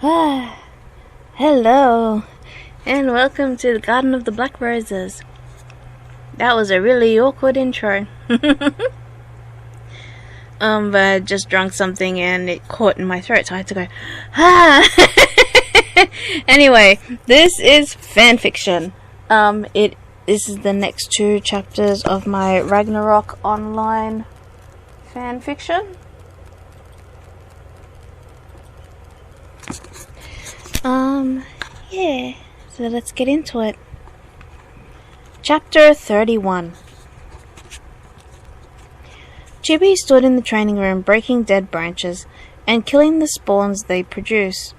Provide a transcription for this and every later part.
Hello, and welcome to the Garden of the Black Roses. That was a really awkward intro. But I just drank something and it caught in my throat, so I had to go, Anyway, this is fanfiction. This is the next 2 chapters of my Ragnarok Online Fanfiction. Yeah, so let's get into it. Chapter 31. Chibi stood in the training room breaking dead branches and killing the spawns they produce,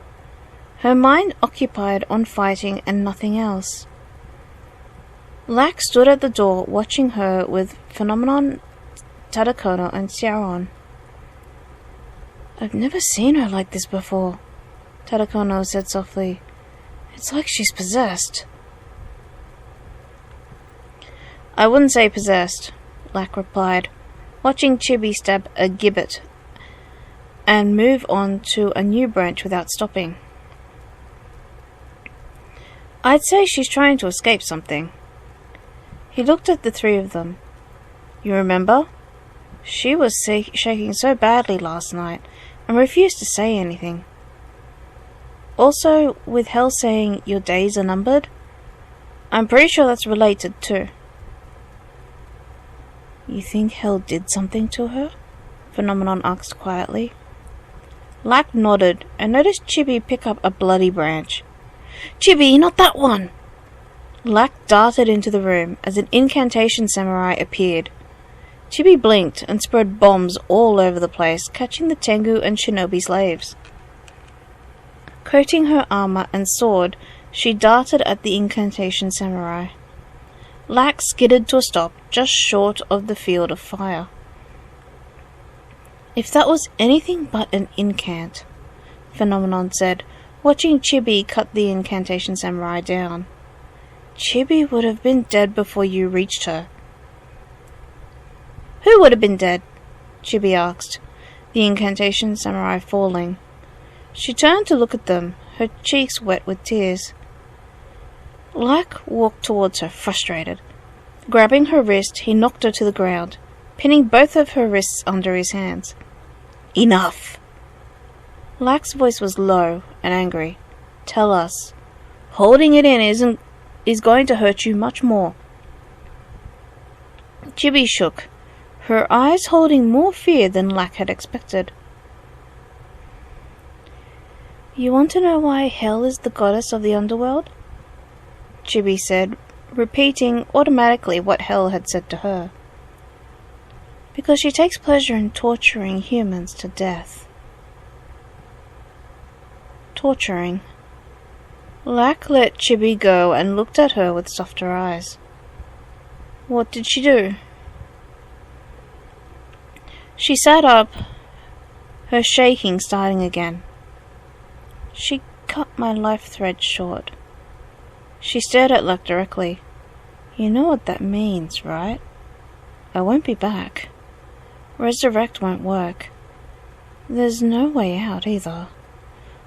her mind occupied on fighting and nothing else. Lack stood at the door watching her with Phenomenon, Tadakono and Syao. "I've never seen her like this before," Tadakono said softly. "It's like she's possessed." "I wouldn't say possessed," Lack replied, watching Chibi stab a gibbet and move on to a new branch without stopping. "I'd say she's trying to escape something." He looked at the 3 of them. "You remember? She was shaking so badly last night and refused to say anything. Also, with Hell saying your days are numbered, I'm pretty sure that's related too." "You think Hell did something to her?" Phenomenon asked quietly. Lack nodded and noticed Chibi pick up a bloody branch. "Chibi, not that one!" Lack darted into the room as an incantation samurai appeared. Chibi blinked and spread bombs all over the place, catching the Tengu and Shinobi slaves. Coating her armor and sword, she darted at the incantation samurai. Lack skidded to a stop just short of the field of fire. "If that was anything but an incant," Phenomenon said, watching Chibi cut the incantation samurai down. "Chibi would have been dead before you reached her." "Who would have been dead?" Chibi asked, the incantation samurai falling. She turned to look at them, her cheeks wet with tears. Lack walked towards her, frustrated. Grabbing her wrist, he knocked her to the ground, pinning both of her wrists under his hands. "Enough!" Lack's voice was low and angry. "Tell us. Holding it in is going to hurt you much more." Chibi shook, her eyes holding more fear than Lack had expected. "You want to know why Hell is the goddess of the underworld?" Chibi said, repeating automatically what Hell had said to her. "Because she takes pleasure in torturing humans to death." Torturing. Lack let Chibi go and looked at her with softer eyes. "What did she do?" She sat up, her shaking starting again. "She cut my life thread short." She stared at Lack directly. "You know what that means, right? I won't be back. Resurrect won't work. There's no way out either.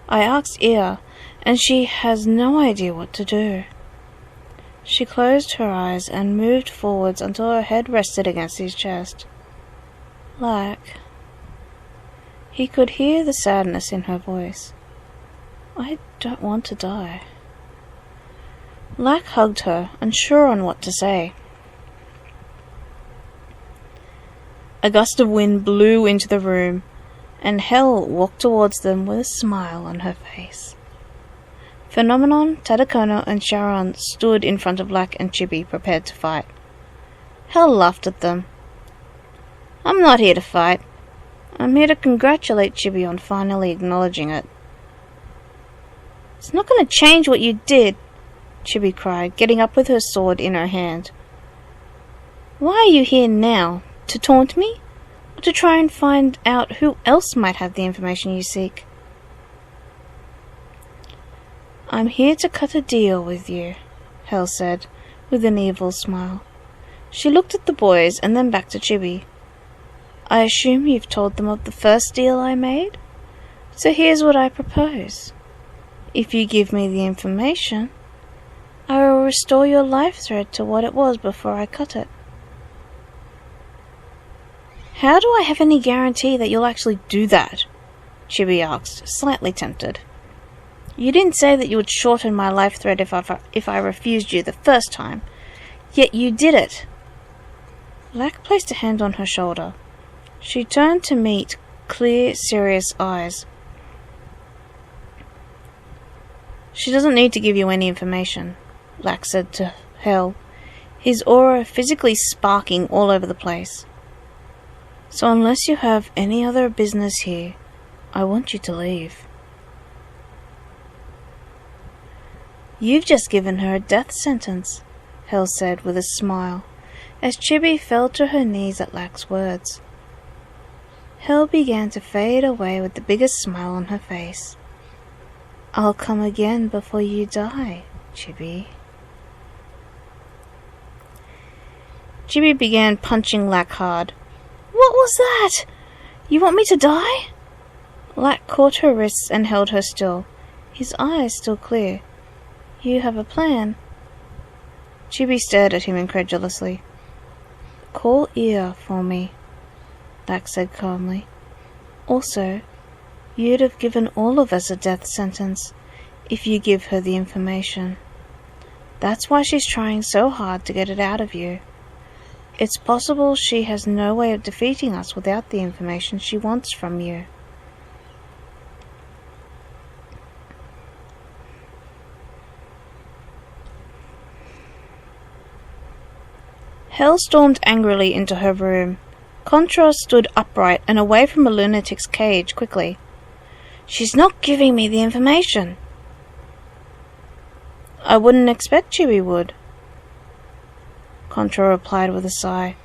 I asked Ia, and she has no idea what to do." She closed her eyes and moved forwards until her head rested against his chest. "Lack." He could hear the sadness in her voice. "I don't want to die." Lack hugged her, unsure on what to say. A gust of wind blew into the room, and Hell walked towards them with a smile on her face. Phenomenon, Tadakono, and Sharon stood in front of Lack and Chibi, prepared to fight. Hell laughed at them. "I'm not here to fight. I'm here to congratulate Chibi on finally acknowledging it." "It's not going to change what you did," Chibi cried, getting up with her sword in her hand. "Why are you here now? To taunt me? Or to try and find out who else might have the information you seek?" "I'm here to cut a deal with you," Hell said, with an evil smile. She looked at the boys and then back to Chibi. "I assume you've told them of the first deal I made? So here's what I propose. If you give me the information, I will restore your life thread to what it was before I cut it. How do I have any guarantee that you'll actually do that? Chibi asked, slightly tempted. You didn't say that you would shorten my life thread if I refused you the first time, yet you did it. Lack placed a hand on her shoulder. She turned to meet clear, serious eyes. She doesn't need to give you any information, Lack said to Hel, his aura physically sparking all over the place. So unless you have any other business here, I want you to leave. You've just given her a death sentence, Hel said with a smile, as Chibi fell to her knees at Lack's words. Hel began to fade away with the biggest smile on her face. I'll come again before you die, Chibi. Chibi began punching Lack hard. What was that? You want me to die? Lack caught her wrists and held her still, his eyes still clear. You have a plan? Chibi stared at him incredulously. Call Ia for me, Lack said calmly. Also, you'd have given all of us a death sentence if you give her the information. That's why she's trying so hard to get it out of you. It's possible she has no way of defeating us without the information she wants from you. Hel stormed angrily into her room. Contra stood upright and away from a lunatic's cage quickly. She's not giving me the information. I wouldn't expect Chibi would, Contra replied with a sigh.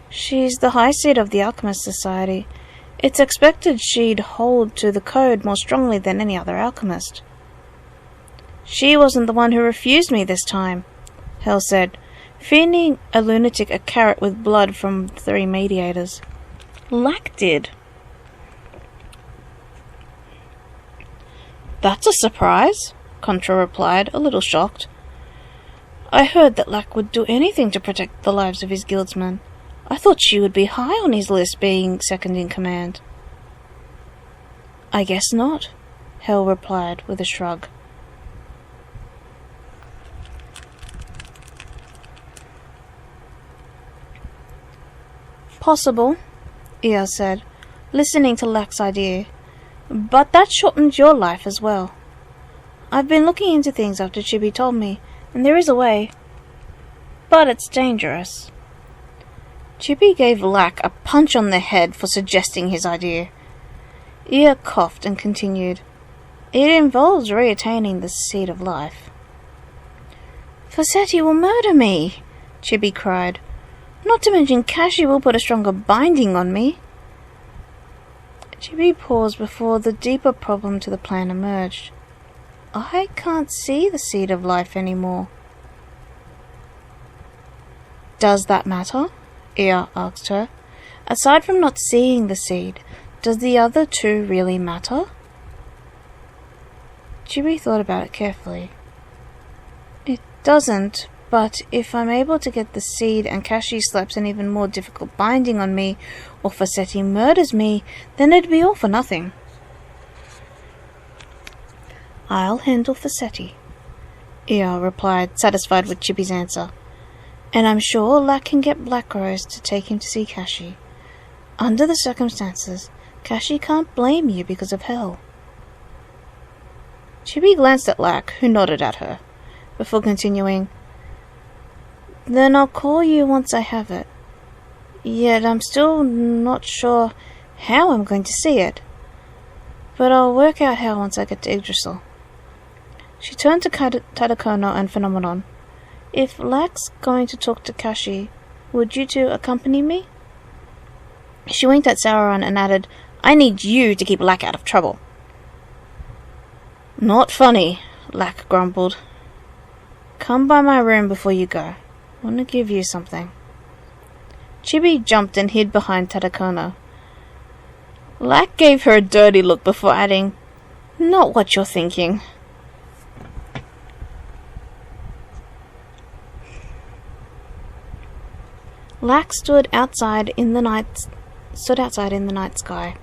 She's the high seat of the Alchemist Society. It's expected she'd hold to the code more strongly than any other alchemist. She wasn't the one who refused me this time, Hel said, feeding a lunatic a carrot with blood from 3 mediators. Lack did. That's a surprise, Contra replied, a little shocked. I heard that Lack would do anything to protect the lives of his guildsmen. I thought she would be high on his list, being second in command. I guess not, Hel replied with a shrug. Possible, Ia said, listening to Lack's idea. But that shortened your life as well. I've been looking into things after Chibi told me, and there is a way. But it's dangerous. Chibi gave Lack a punch on the head for suggesting his idea. Ia coughed and continued. It involves reattaining the seed of life. Fosetti will murder me, Chibi cried. Not to mention Kashi will put a stronger binding on me. Chibi paused before the deeper problem to the plan emerged. I can't see the seed of life anymore. Does that matter? Ia asked her. Aside from not seeing the seed, does the other two really matter? Chibi thought about it carefully. It doesn't, but if I'm able to get the seed and Kashi slaps an even more difficult binding on me, or Fosetti murders me, then it'd be all for nothing. I'll handle Fosetti, Ia replied, satisfied with Chibi's answer. And I'm sure Lack can get Black Rose to take him to see Kashi. Under the circumstances, Kashi can't blame you because of Hel. Chibi glanced at Lack, who nodded at her, before continuing. Then I'll call you once I have it. Yet I'm still not sure how I'm going to see it. But I'll work out how once I get to Yggdrasil. She turned to Tadakono and Phenomenon. If Lack's going to talk to Kashi, would you two accompany me? She winked at Sauron and added, I need you to keep Lack out of trouble. Not funny, Lack grumbled. Come by my room before you go. I want to give you something. Chibi jumped and hid behind Tadakono. Lack gave her a dirty look before adding, Not what you're thinking. Lack stood outside in the night sky.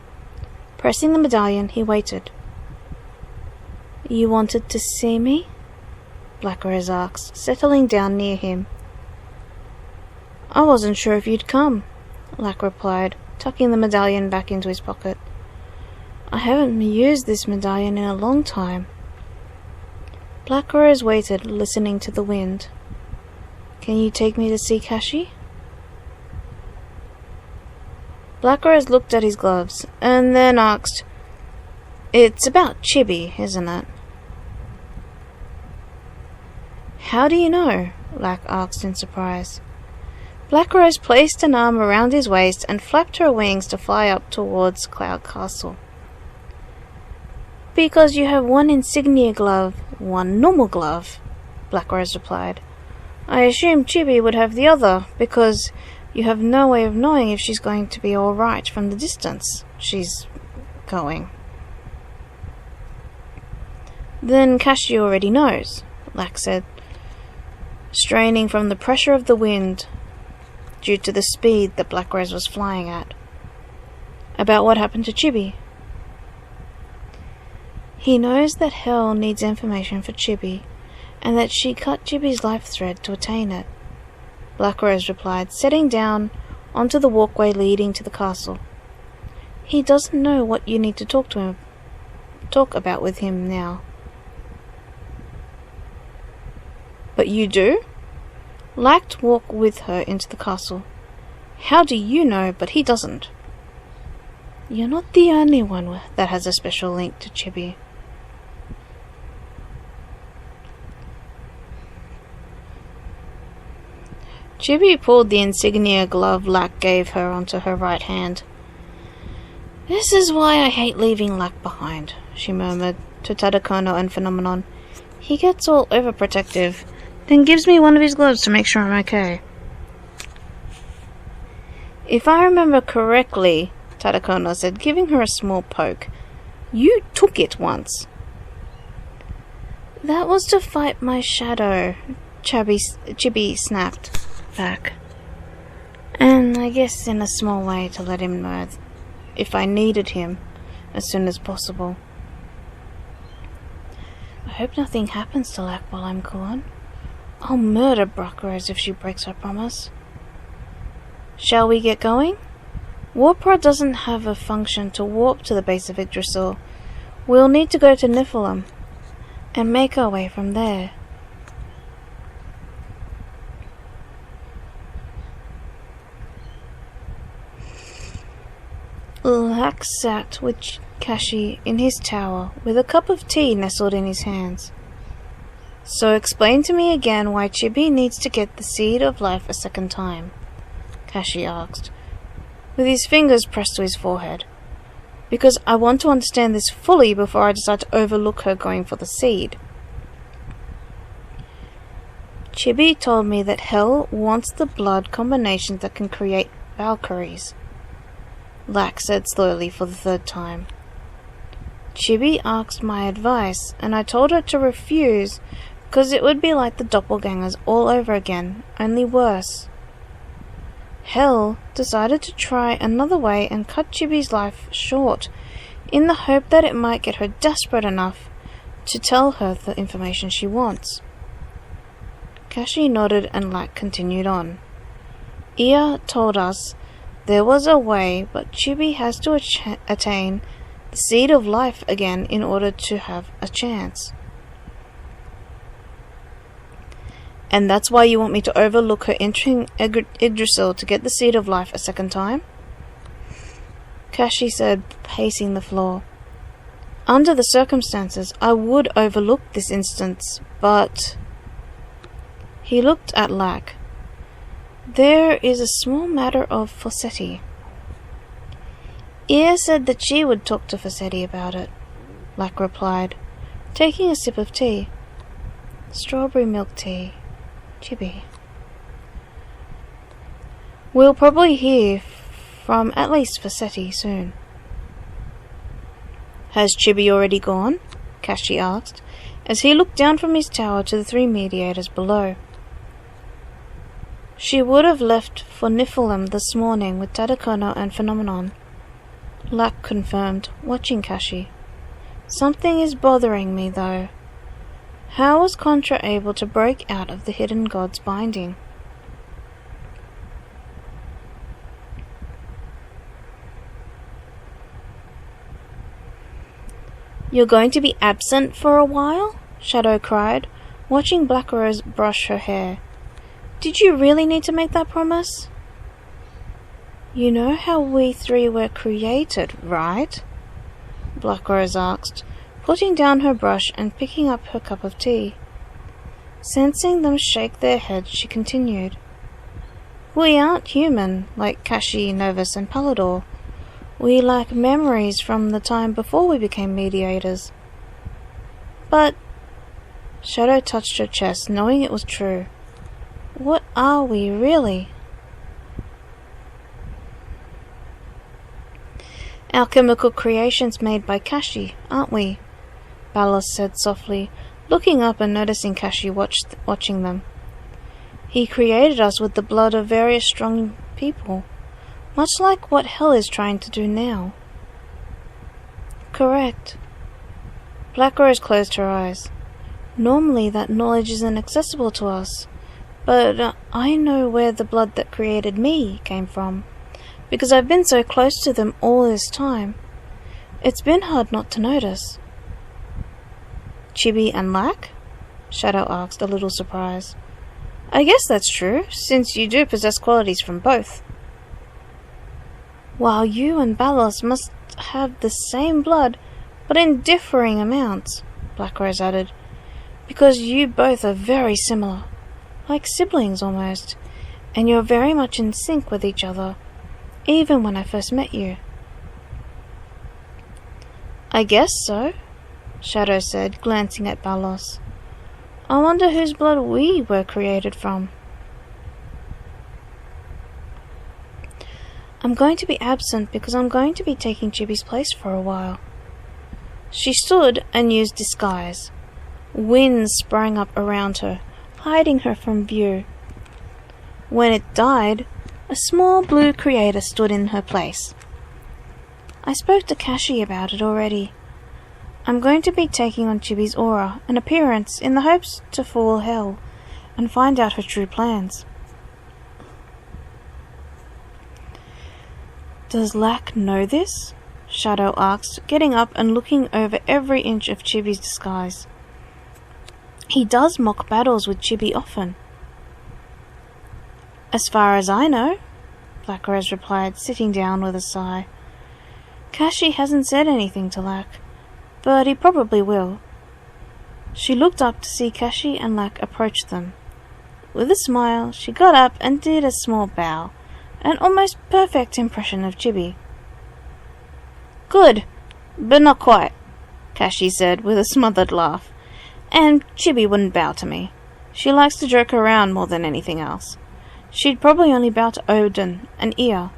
Pressing the medallion, he waited. "You wanted to see me?" Black Rose asked, settling down near him. "I wasn't sure if you'd come," Lack replied, tucking the medallion back into his pocket. "I haven't used this medallion in a long time." Black Rose waited, listening to the wind. "Can you take me to see Kashi?" Black Rose looked at his gloves, and then asked, "It's about Chibi, isn't it?" "How do you know?" Lack asked in surprise. Black Rose placed an arm around his waist and flapped her wings to fly up towards Cloud Castle. "Because you have one insignia glove, one normal glove," Black Rose replied. "I assume Chibi would have the other, because you have no way of knowing if she's going to be alright from the distance she's going." "Then Kashi already knows," Lack said, straining from the pressure of the wind due to the speed that Black Rose was flying at. "About what happened to Chibi?" "He knows that Hell needs information for Chibi, and that she cut Chibi's life thread to attain it," Black Rose replied, sitting down onto the walkway leading to the castle. "He doesn't know what you need to talk about with him now." "But you do?" Lack walked with her into the castle. "How do you know, but he doesn't?" "You're not the only one that has a special link to Chibi." Chibi pulled the insignia glove Lack gave her onto her right hand. "This is why I hate leaving Lack behind," she murmured to Tadakono and Phenomenon. "He gets all overprotective, then gives me one of his gloves to make sure I'm okay." "If I remember correctly," Tadakono said, giving her a small poke, "you took it once." "That was to fight my shadow," Chibi snapped back. "And I guess in a small way to let him know if I needed him as soon as possible." "I hope nothing happens to Lack while I'm gone. I'll murder Black Rose if she breaks her promise." "Shall we get going? Warp Rod doesn't have a function to warp to the base of Yggdrasil. We'll need to go to Niflheim and make our way from there." Lack sat with Kashi in his tower with a cup of tea nestled in his hands. "So explain to me again why Chibi needs to get the seed of life a second time," Kashi asked, with his fingers pressed to his forehead. "Because I want to understand this fully before I decide to overlook her going for the seed." "Chibi told me that Hell wants the blood combinations that can create Valkyries," Lack said slowly for the third time. "Chibi asked my advice, and I told her to refuse because it would be like the doppelgangers all over again, only worse. Hell decided to try another way and cut Chibi's life short, in the hope that it might get her desperate enough to tell her the information she wants." Kashi nodded and Lack continued on. "Ia told us there was a way, but Chibi has to attain the seed of life again in order to have a chance." "And that's why you want me to overlook her entering Yggdrasil to get the seed of life a second time?" Kashi said, pacing the floor. "Under the circumstances, I would overlook this instance, but..." He looked at Lack. "There is a small matter of Fawcetti." "Ia said that she would talk to Fawcetti about it," Lack replied, taking a sip of tea. "Strawberry milk tea. Chibi." "We'll probably hear from at least Fawcetti soon." "Has Chibi already gone?" Kashi asked, as he looked down from his tower to the three mediators below. She would have left for Niflheim this morning with Tadakono and Phenomenon. Lack confirmed, watching Kashi. Something is bothering me, though. How was Contra able to break out of the hidden god's binding? You're going to be absent for a while? Shadow cried, watching Black Rose brush her hair. Did you really need to make that promise? You know how we three were created, right? Black Rose asked, putting down her brush and picking up her cup of tea. Sensing them shake their heads, she continued. We aren't human, like Kashi, Novus, and Palador. We lack memories from the time before we became mediators. But... Shadow touched her chest, knowing it was true. What are we, really? Alchemical creations made by Kashi, aren't we? Balos said softly, looking up and noticing Kashi watching them. He created us with the blood of various strong people, much like what Hell is trying to do now. Correct. Black Rose closed her eyes. Normally that knowledge isn't accessible to us, but I know where the blood that created me came from, because I've been so close to them all this time. It's been hard not to notice. Chibi and Lack? Shadow asked, a little surprised. I guess that's true, since you do possess qualities from both. While you and Balos must have the same blood, but in differing amounts, Black Rose added, because you both are very similar, like siblings almost, and you're very much in sync with each other, even when I first met you. I guess so, Shadow said, glancing at Balos. I wonder whose blood we were created from. I'm going to be absent because I'm going to be taking Chibi's place for a while. She stood and used disguise. Wind sprang up around her, hiding her from view. When it died, a small blue creator stood in her place. I spoke to Kashi about it already. I'm going to be taking on Chibi's aura and appearance in the hopes to fool Hell and find out her true plans. Does Lack know this? Shadow asked, getting up and looking over every inch of Chibi's disguise. He does mock battles with Chibi often. As far as I know, Black Rose replied, sitting down with a sigh. Kashi hasn't said anything to Lack, but he probably will. She looked up to see Kashi and Lack approach them. With a smile, she got up and did a small bow, an almost perfect impression of Chibi. Good, but not quite, Kashi said with a smothered laugh. And Chibi wouldn't bow to me. She likes to joke around more than anything else. She'd probably only bow to Odin and Ea.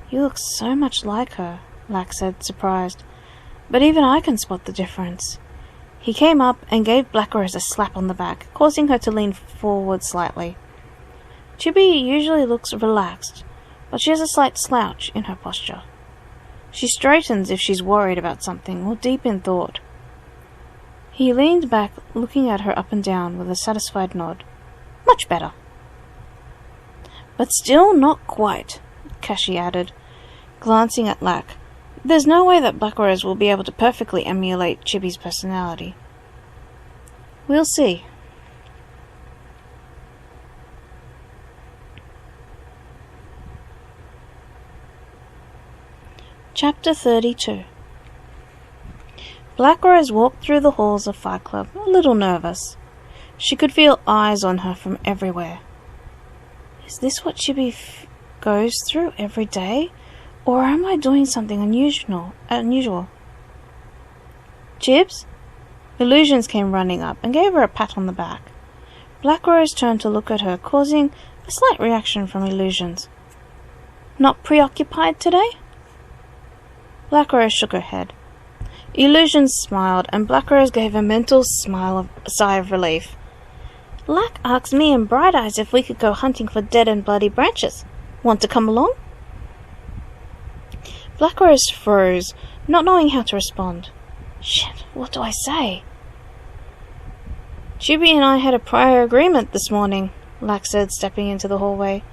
You look so much like her, Lack said, surprised. But even I can spot the difference. He came up and gave Black Rose a slap on the back, causing her to lean forward slightly. Chibi usually looks relaxed, but she has a slight slouch in her posture. She straightens if she's worried about something or deep in thought. He leaned back, looking at her up and down with a satisfied nod. Much better. But still not quite, Kashi added, glancing at Lack. There's no way that Black Rose will be able to perfectly emulate Chibi's personality. We'll see. Chapter 32. Black Rose walked through the halls of Fight Club, a little nervous. She could feel eyes on her from everywhere. Is this what Chibi goes through every day? Or am I doing something unusual? Chibs? Illusions came running up and gave her a pat on the back. Black Rose turned to look at her, causing a slight reaction from Illusions. Not preoccupied today? Black Rose shook her head. Illusions smiled, and Black Rose gave a mental sigh of relief. Lack asked me and Bright Eyes if we could go hunting for dead and bloody branches. Want to come along? Black Rose froze, not knowing how to respond. Shit, what do I say? Chibi and I had a prior agreement this morning, Lack said, stepping into the hallway.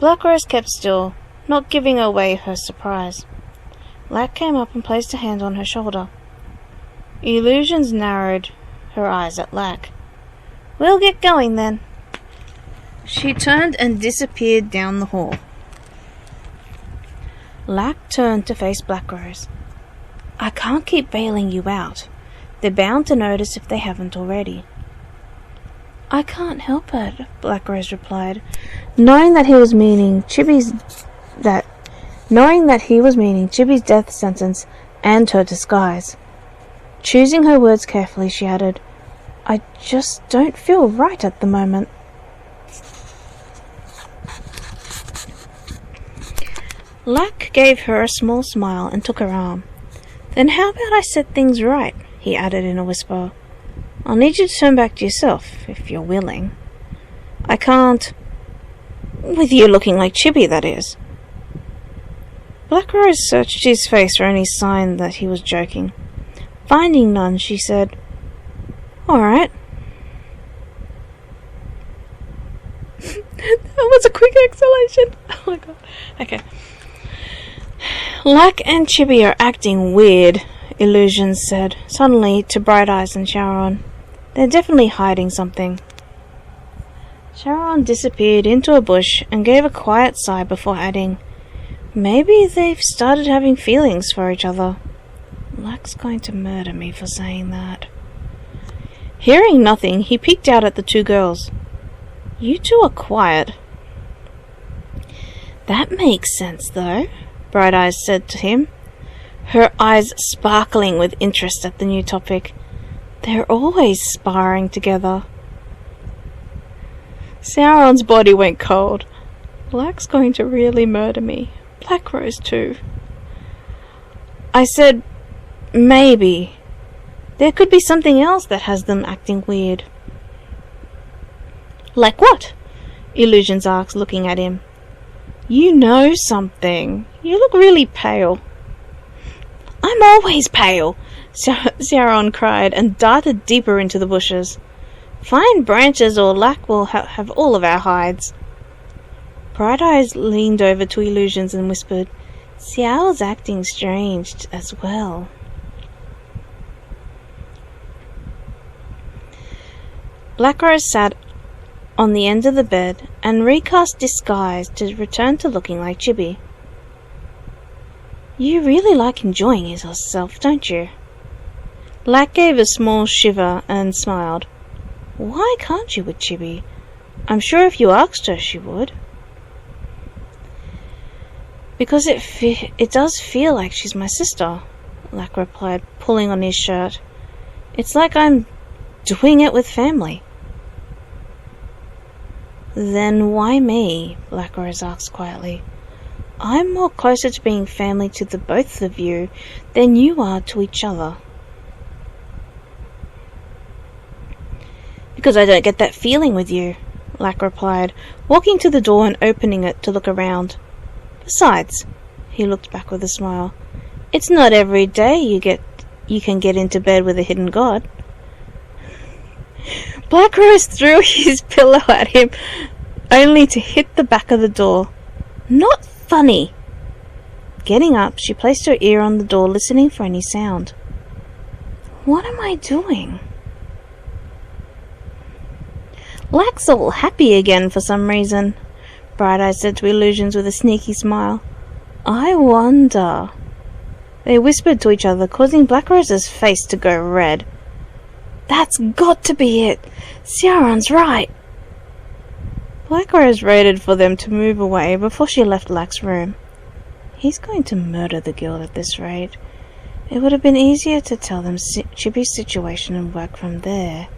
Black Rose kept still, not giving away her surprise. Lack came up and placed a hand on her shoulder. Illusions narrowed her eyes at Lack. We'll get going then. She turned and disappeared down the hall. Lack turned to face Black Rose. I can't keep bailing you out. They're bound to notice if they haven't already. I can't help it, Black Rose replied, knowing that he was meaning Chibi's death sentence and her disguise. Choosing her words carefully, she added, I just don't feel right at the moment. Lack gave her a small smile and took her arm. Then how about I set things right, he added in a whisper. I'll need you to turn back to yourself, if you're willing. I can't... With you looking like Chibi, that is. Black Rose searched his face for any sign that he was joking. Finding none, she said, Alright. That was a quick exhalation. Oh my god. Okay. Lack and Chibi are acting weird, Illusions said, suddenly to Bright Eyes and Sharon. They're definitely hiding something. Sharon disappeared into a bush and gave a quiet sigh before adding, Maybe they've started having feelings for each other. Lack's going to murder me for saying that. Hearing nothing, he peeked out at the two girls. You two are quiet. That makes sense, though, Bright Eyes said to him, her eyes sparkling with interest at the new topic. They're always sparring together. Sauron's body went cold. Black's going to really murder me. Black Rose too. I said, maybe. There could be something else that has them acting weird. Like what? Illusions asked, looking at him. You know something. You look really pale. I'm always pale, Sauron cried and darted deeper into the bushes. Find branches or Lack will have all of our hides. Bright Eyes leaned over to Illusions and whispered, Xiao's acting strange as well. Black Rose sat on the end of the bed and recast disguise to return to looking like Chibi. You really like enjoying yourself, don't you? Lack gave a small shiver and smiled. Why can't you with Chibi? I'm sure if you asked her, she would. Because it does feel like she's my sister, Lack replied, pulling on his shirt. It's like I'm doing it with family. Then why me? Black Rose asked quietly. I'm more closer to being family to the both of you than you are to each other. Because I don't get that feeling with you, Lack replied, walking to the door and opening it to look around. Besides, he looked back with a smile, it's not every day you can get into bed with a hidden god. Black Rose threw his pillow at him, only to hit the back of the door. Not funny! Getting up, she placed her ear on the door, listening for any sound. What am I doing? Lack's all happy again for some reason, Bright Eyes said to Illusions with a sneaky smile. I wonder. They whispered to each other, causing Black Rose's face to go red. That's got to be it! Sauron's right! Black Rose waited for them to move away before she left Lack's room. He's going to murder the guild at this rate. It would have been easier to tell them Chibi's situation and work from there.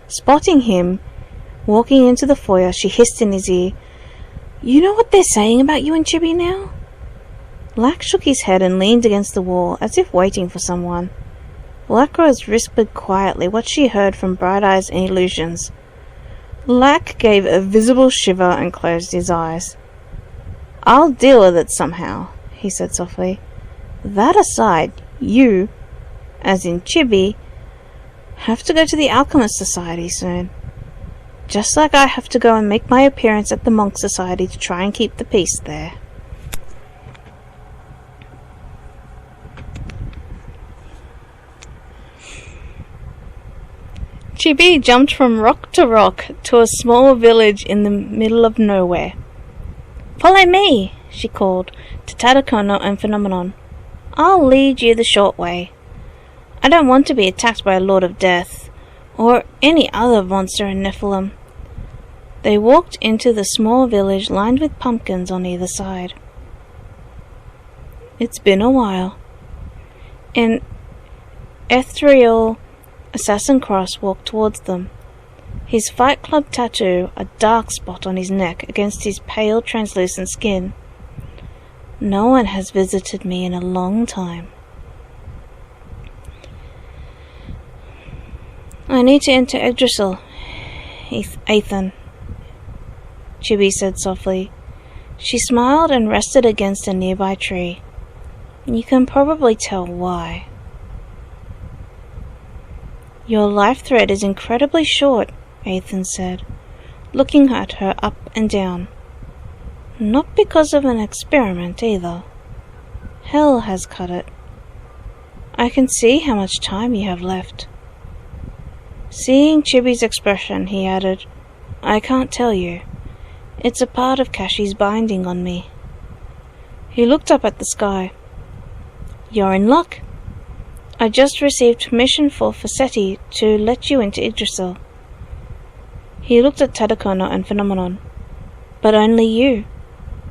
Spotting him walking into the foyer, she hissed in his ear, You know what they're saying about you and Chibi now? Lack shook his head and leaned against the wall, as if waiting for someone. Black Rose whispered quietly what she heard from Bright Eyes and Illusions. Lack gave a visible shiver and closed his eyes. "I'll deal with it somehow," he said softly. "That aside, you, as in Chibi, have to go to the Alchemist Society soon. Just like I have to go and make my appearance at the Monk Society to try and keep the peace there." Chibi jumped from rock to a small village in the middle of nowhere. "Follow me," she called to Tadakono and Phenomenon. "I'll lead you the short way. I don't want to be attacked by a Lord of Death, or any other monster in Nephilim." They walked into the small village lined with pumpkins on either side. "It's been a while." An ethereal assassin cross walked towards them, his Fight Club tattoo a dark spot on his neck against his pale translucent skin. "No one has visited me in a long time." "I need to enter Yggdrasil, Ethan," Chibi said softly. She smiled and rested against a nearby tree. "You can probably tell why." "Your life thread is incredibly short," Ethan said, looking at her up and down. "Not because of an experiment either. Hell has cut it. I can see how much time you have left." Seeing Chibi's expression, he added, "I can't tell you. It's a part of Kashi's binding on me." He looked up at the sky. "You're in luck. I just received permission for Facetti to let you into Yggdrasil." He looked at Tadakono and Phenomenon. "But only you.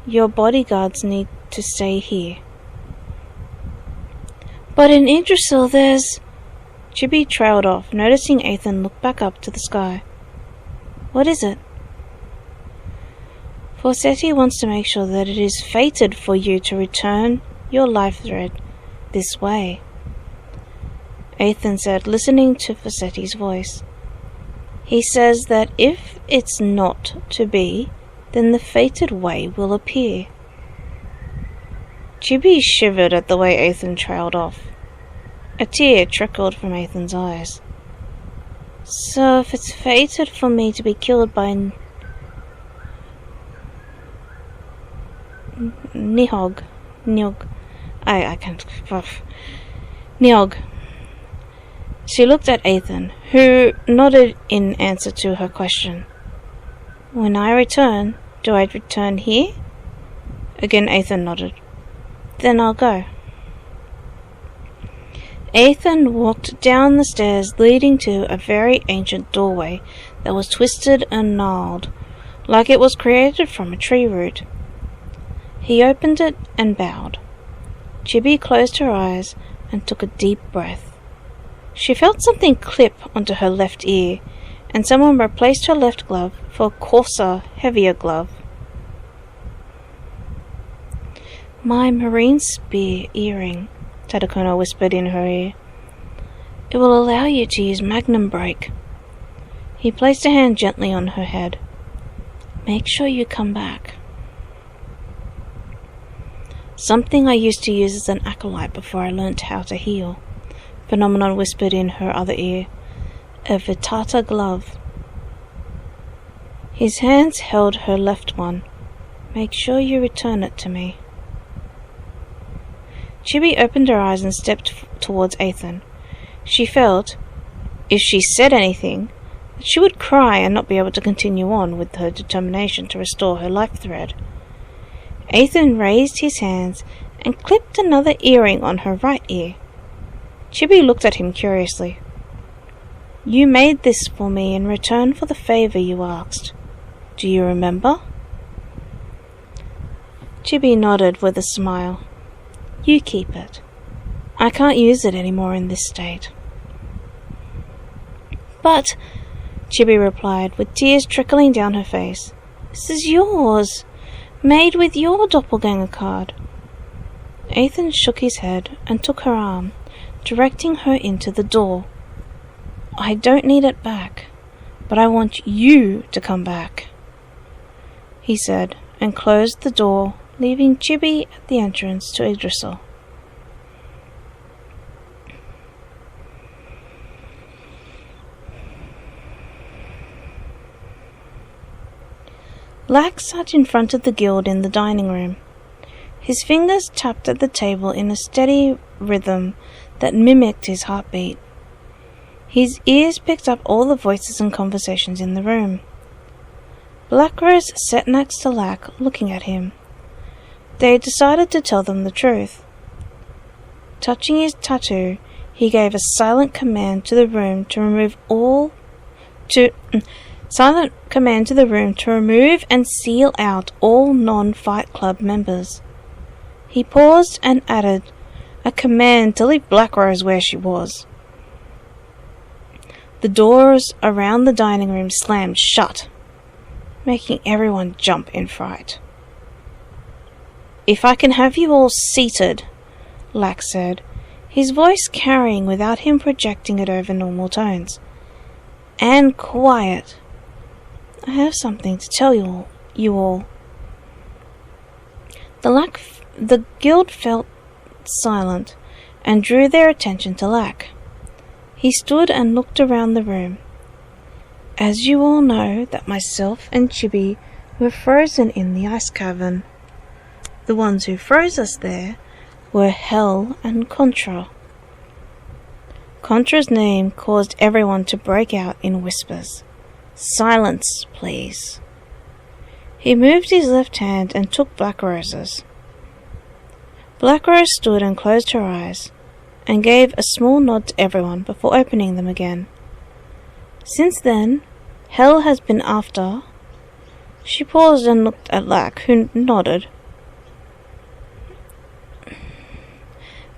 Your bodyguards need to stay here." "But in Yggdrasil there's—" Chibi trailed off, noticing Ethan look back up to the sky. "What is it?" "Facetti wants to make sure that it is fated for you to return your life thread this way," Ethan said, listening to Facetti's voice. "He says that if it's not to be, then the fated way will appear." Chibi shivered at the way Ethan trailed off. A tear trickled from Ethan's eyes. "So if it's fated for me to be killed by Nihog, I can't. Niog." She looked at Ethan, who nodded in answer to her question. "When I return, do I return here?" Again Ethan nodded. "Then I'll go." Ethan walked down the stairs leading to a very ancient doorway that was twisted and gnarled, like it was created from a tree root. He opened it and bowed. Chibi closed her eyes and took a deep breath. She felt something clip onto her left ear, and someone replaced her left glove for a coarser, heavier glove. "My marine spear earring," Tadakono whispered in her ear. "It will allow you to use magnum break." He placed a hand gently on her head. "Make sure you come back." "Something I used to use as an acolyte before I learnt how to heal," Phenomenon whispered in her other ear. "A Vitata glove." His hands held her left one. "Make sure you return it to me." Chibi opened her eyes and stepped towards Ethan. She felt, if she said anything, that she would cry and not be able to continue on with her determination to restore her life thread. Ethan raised his hands and clipped another earring on her right ear. Chibi looked at him curiously. "You made this for me in return for the favor you asked. Do you remember?" Chibi nodded with a smile. "You keep it. I can't use it anymore in this state." "But," Chibi replied, with tears trickling down her face, "this is yours, made with your doppelganger card." Ethan shook his head and took her arm, directing her into the door. "I don't need it back, but I want you to come back," he said, and closed the door, leaving Chibi at the entrance to Yggdrasil. Lack sat in front of the guild in the dining room. His fingers tapped at the table in a steady rhythm that mimicked his heartbeat. His ears picked up all the voices and conversations in the room. Blackrose sat next to Lack, looking at him. They decided to tell them the truth. Touching his tattoo, he gave a silent command to the room to remove and seal out all non-Fight Club members. He paused and added a command to leave Blackrose where she was. The doors around the dining room slammed shut, making everyone jump in fright. "If I can have you all seated," Lack said, his voice carrying without him projecting it over normal tones. "And quiet. I have something to tell you all." The guild felt silent and drew their attention to Lack. He stood and looked around the room. "As you all know, that myself and Chibi were frozen in the ice cavern. The ones who froze us there were Hell and Contra. Contra's name caused everyone to break out in whispers. 'Silence, please.' He moved his left hand and took Blackrose's. Blackrose stood and closed her eyes, and gave a small nod to everyone before opening them again. Since then, Hell has been after... She paused and looked at Lack, who nodded.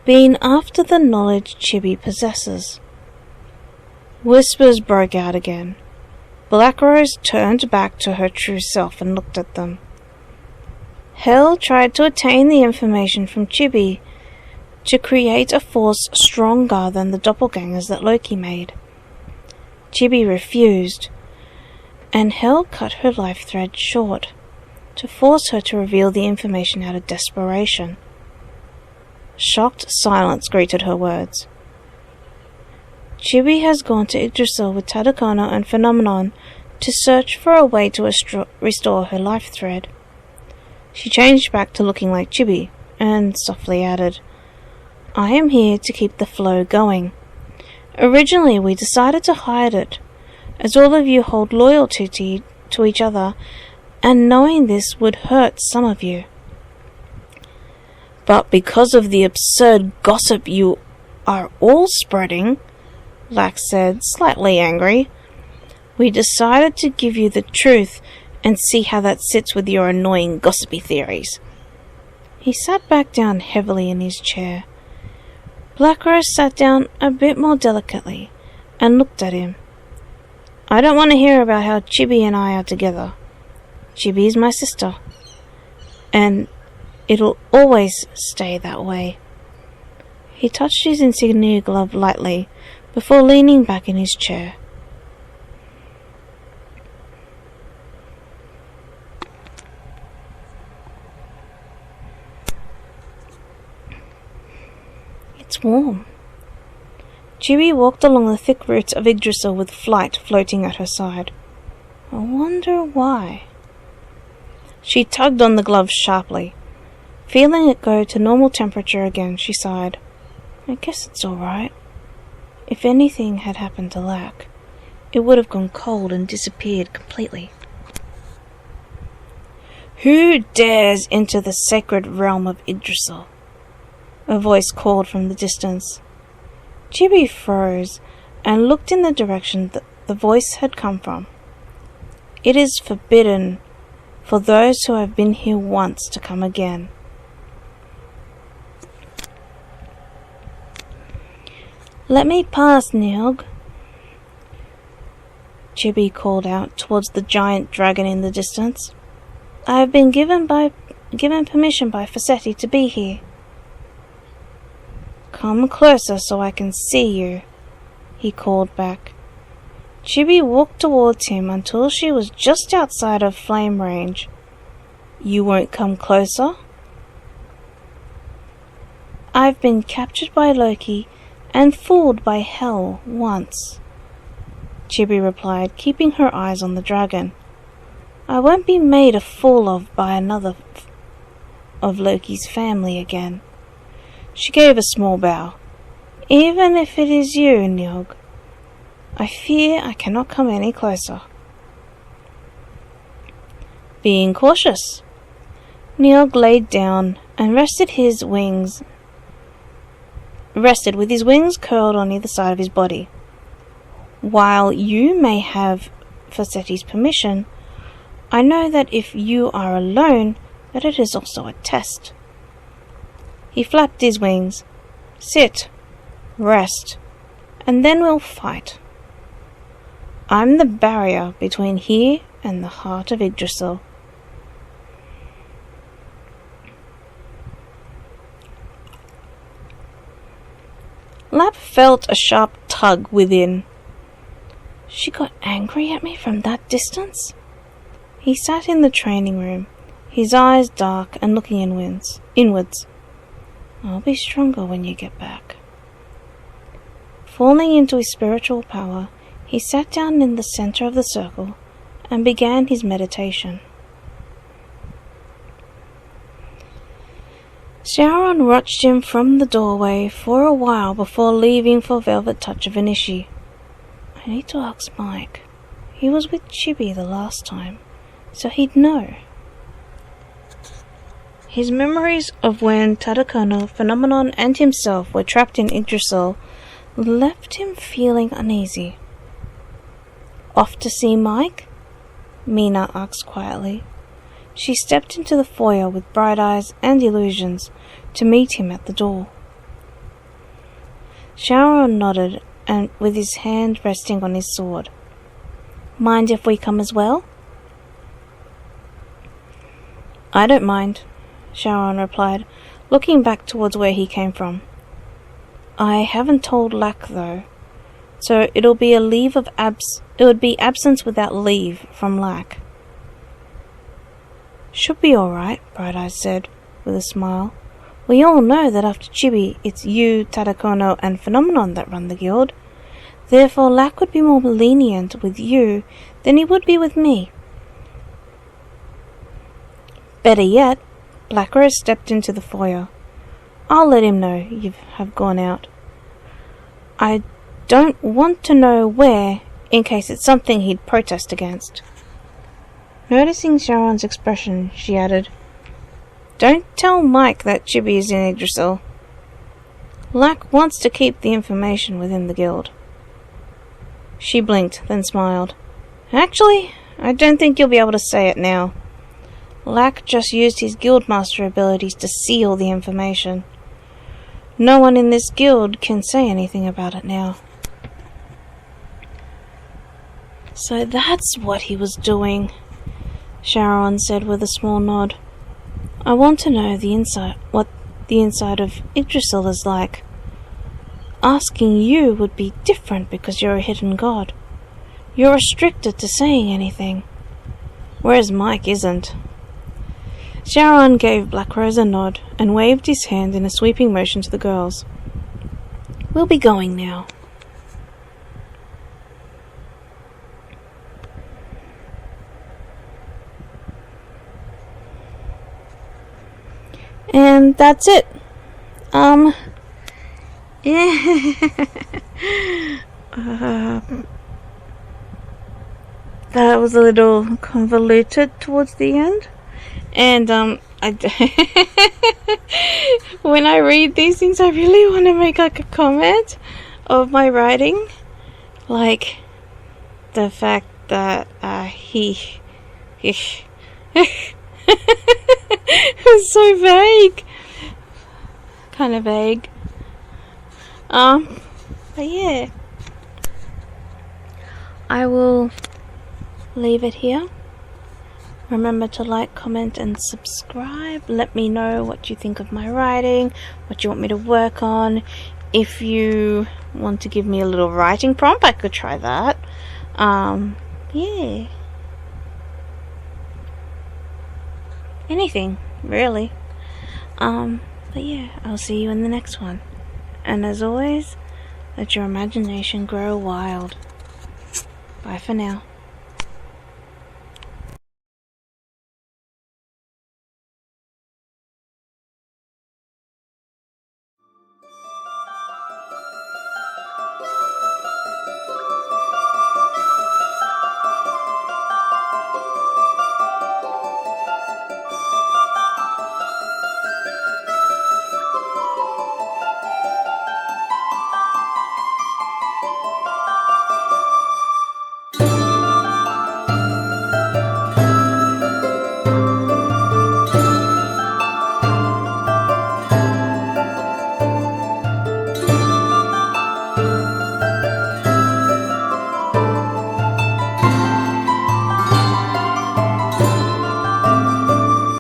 Been after the knowledge Chibi possesses. Whispers broke out again. Blackrose turned back to her true self and looked at them. Hell tried to attain the information from Chibi to create a force stronger than the doppelgangers that Loki made. Chibi refused, and Hell cut her life thread short to force her to reveal the information out of desperation. Shocked silence greeted her words. Chibi has gone to Yggdrasil with Tadakono and Phenomenon to search for a way to restore her life thread. She changed back to looking like Chibi, and softly added, "I am here to keep the flow going. Originally we decided to hide it, as all of you hold loyalty to each other, and knowing this would hurt some of you. But because of the absurd gossip you are all spreading," Lack said, slightly angry, "we decided to give you the truth and see how that sits with your annoying gossipy theories." He sat back down heavily in his chair. Blackrose sat down a bit more delicately and looked at him. "I don't want to hear about how Chibi and I are together. Chibi is my sister, and it'll always stay that way." He touched his insignia glove lightly before leaning back in his chair. It's warm. Chibi walked along the thick roots of Yggdrasil with Flight floating at her side. I wonder why. She tugged on the glove sharply. Feeling it go to normal temperature again, she sighed. I guess it's all right. If anything had happened to Lack, it would have gone cold and disappeared completely. Who dares enter the sacred realm of Yggdrasil? A voice called from the distance. Chibi froze and looked in the direction that the voice had come from. It is forbidden for those who have been here once to come again. Let me pass, Niog, Chibi called out towards the giant dragon in the distance. I have been given permission by Facetti to be here. Come closer so I can see you, he called back. Chibi walked towards him until she was just outside of flame range. You won't come closer? I've been captured by Loki and fooled by Hel once, Chibi replied, keeping her eyes on the dragon. I won't be made a fool of by another of Loki's family again. She gave a small bow. Even if it is you, Niog, I fear I cannot come any closer. Being cautious, Niog laid down and rested with his wings curled on either side of his body. While you may have Facetti's permission, I know that if you are alone, that it is also a test. He flapped his wings. Sit, rest, and then we'll fight. I'm the barrier between here and the heart of Yggdrasil. Lap felt a sharp tug within. She got angry at me from that distance? He sat in the training room, his eyes dark and looking inwards. I'll be stronger when you get back. Falling into his spiritual power, he sat down in the center of the circle and began his meditation. Sharon watched him from the doorway for a while before leaving for Velvet Touch of Inishi. I need to ask Mike. He was with Chibi the last time, so he'd know. His memories of when Tadakono, Phenomenon, and himself were trapped in Yggdrasil left him feeling uneasy. Off to see Mike? Mina asked quietly. She stepped into the foyer with bright eyes and illusions to meet him at the door. Sharon nodded, and with his hand resting on his sword. Mind if we come as well? I don't mind, Sharon replied, looking back towards where he came from. I haven't told Lack though, so it would be absence without leave from Lack. Should be alright, Bright Eyes said, with a smile. We all know that after Chibi, it's you, Tadakono, and Phenomenon that run the guild. Therefore, Lack would be more lenient with you than he would be with me. Better yet, Black Rose stepped into the foyer. I'll let him know you have gone out. I don't want to know where, in case it's something he'd protest against. Noticing Sharon's expression, she added, Don't tell Mike that Chibi is in Yggdrasil. Lack wants to keep the information within the guild. She blinked, then smiled. Actually, I don't think you'll be able to say it now. Lack just used his guildmaster abilities to seal the information. No one in this guild can say anything about it now. So that's what he was doing, Sharon said with a small nod. I want to know what the inside of Yggdrasil is like. Asking you would be different because you're a hidden god. You're restricted to saying anything, whereas Mike isn't. Sharon gave Black Rose a nod and waved his hand in a sweeping motion to the girls. We'll be going now. And that's it. That was a little convoluted towards the end. And when I read these things, I really want to make like a comment of my writing, like the fact that he it was so vague, kind of vague. But yeah, I will leave it here. Remember to like, comment and subscribe. Let me know what you think of my writing, what you want me to work on. If you want to give me a little writing prompt, I could try that. Yeah. Anything, really. But yeah, I'll see you in the next one. And as always, let your imagination grow wild. Bye for now.